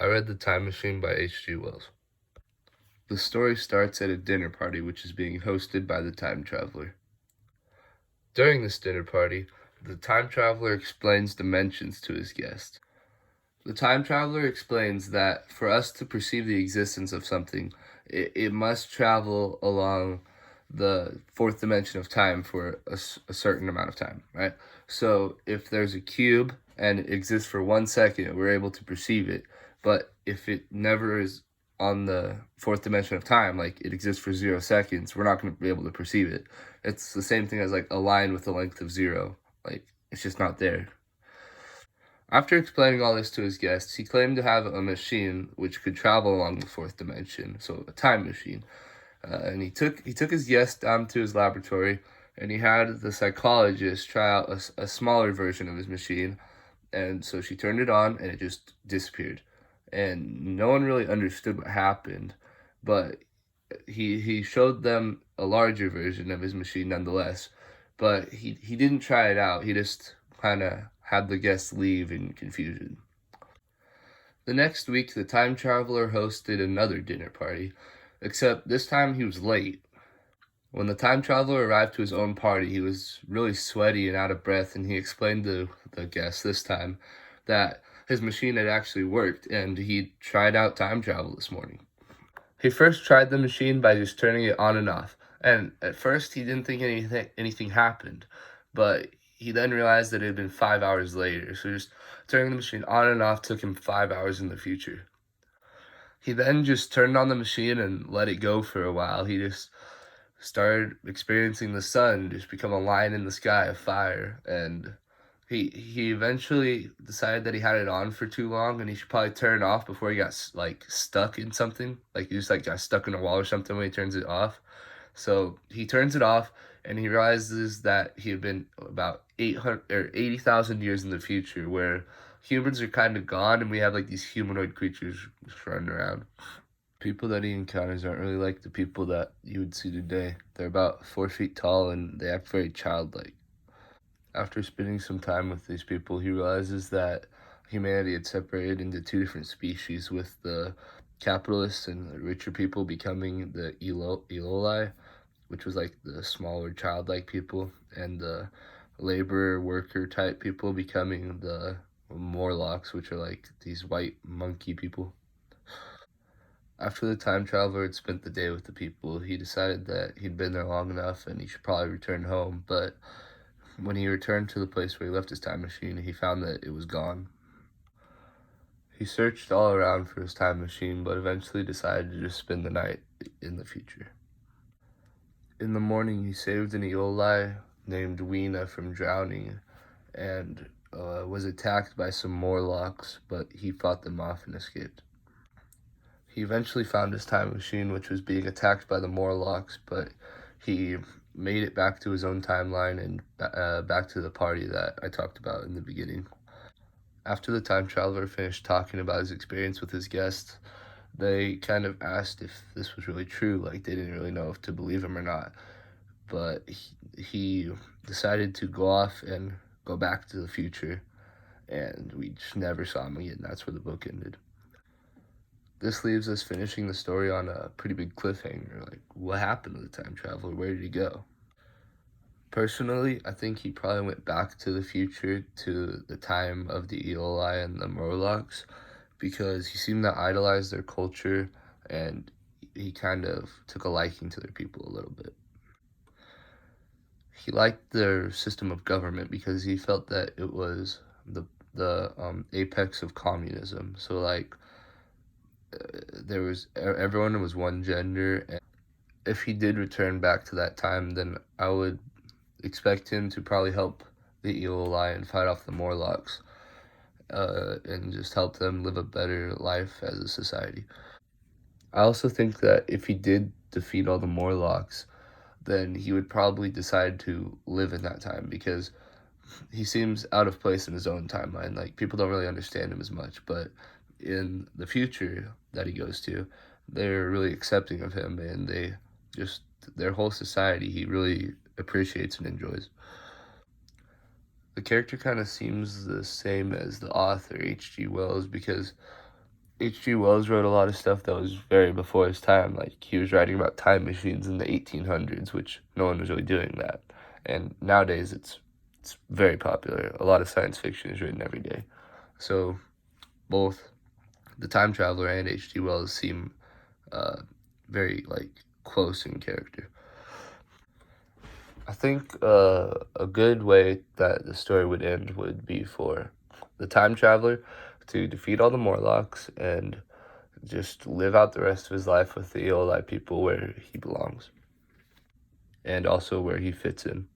read The Time Machine by H.G. Wells. The story starts at a dinner party which is being hosted by the time traveler. During this dinner party, the time traveler explains dimensions to his guest. The time traveler explains that for us to perceive the existence of something, it must travel along the fourth dimension of time for a certain amount of time, right? So if there's a cube and it exists for 1 second, we're able to perceive it. But if it never is on the fourth dimension of time, like it exists for 0 seconds, we're not going to be able to perceive it. It's the same thing as like a line with a length of zero. Like it's just not there. After explaining all this to his guests, he claimed to have a machine which could travel along the fourth dimension, so a time machine. And he took his guest down to his laboratory, and he had the psychologist try out a smaller version of his machine. And so she turned it on, and it just disappeared. And no one really understood what happened, but he showed them a larger version of his machine nonetheless. But he didn't try it out. He just kind of had the guests leave in confusion. The next week, the time traveler hosted another dinner party, except this time he was late. When the time traveler arrived to his own party, he was really sweaty and out of breath, and he explained to the guests this time that his machine had actually worked and he tried out time travel this morning. He first tried the machine by just turning it on and off, and at first he didn't think anything happened, but he then realized that it had been 5 hours later, so just turning the machine on and off took him 5 hours in the future. He then just turned on the machine and let it go for a while. He just started experiencing the sun just become a line in the sky of fire, and he eventually decided that he had it on for too long and he should probably turn it off before he got like stuck in something, like he just like got stuck in a wall or something when he turns it off. So he turns it off and he realizes that he had been about 800 or 80,000 years in the future, where humans are kind of gone and we have like these humanoid creatures just running around. People that he encounters aren't really like the people that you would see today. They're about 4 feet tall and they act very childlike. After spending some time with these people, he realizes that humanity had separated into two different species, with the capitalists and the richer people becoming the Eloi, which was like the smaller childlike people, and the laborer worker type people becoming the Morlocks, which are like these white monkey people. After the time traveler had spent the day with the people, he decided that he'd been there long enough and he should probably return home. But when he returned to the place where he left his time machine, he found that it was gone. He searched all around for his time machine, but eventually decided to just spend the night in the future. In the morning, he saved an Eoli named Weena from drowning and was attacked by some Morlocks, but he fought them off and escaped. He eventually found his time machine, which was being attacked by the Morlocks, but he made it back to his own timeline and back to the party that I talked about in the beginning. After the time traveler finished talking about his experience with his guests, they kind of asked if this was really true. Like, they didn't really know if to believe him or not. But he decided to go off and go back to the future, and we just never saw him again. That's where the book ended. This leaves us finishing the story on a pretty big cliffhanger. Like, what happened to the time traveler? Where did he go? Personally, I think he probably went back to the future, to the time of the Eoli and the Morlocks, because he seemed to idolize their culture and he kind of took a liking to their people a little bit. He liked their system of government because he felt that it was the apex of communism. So like there was everyone was one gender, and if he did return back to that time, then I would expect him to probably help the Eoli and fight off the Morlocks, and just help them live a better life as a society. I also think that if he did defeat all the Morlocks, then he would probably decide to live in that time, because he seems out of place in his own timeline. Like, people don't really understand him as much, but in the future that he goes to, they're really accepting of him, and they just, their whole society, he really appreciates and enjoys. The character kind of seems the same as the author, H.G. Wells, because H.G. Wells wrote a lot of stuff that was very before his time. Like, he was writing about time machines in the 1800s, which no one was really doing that. And nowadays, it's very popular. A lot of science fiction is written every day. So, both the time traveler and H.G. Wells seem very, like, close in character. I think a good way that the story would end would be for the time traveler to defeat all the Morlocks and just live out the rest of his life with the Eolite people where he belongs and also where he fits in.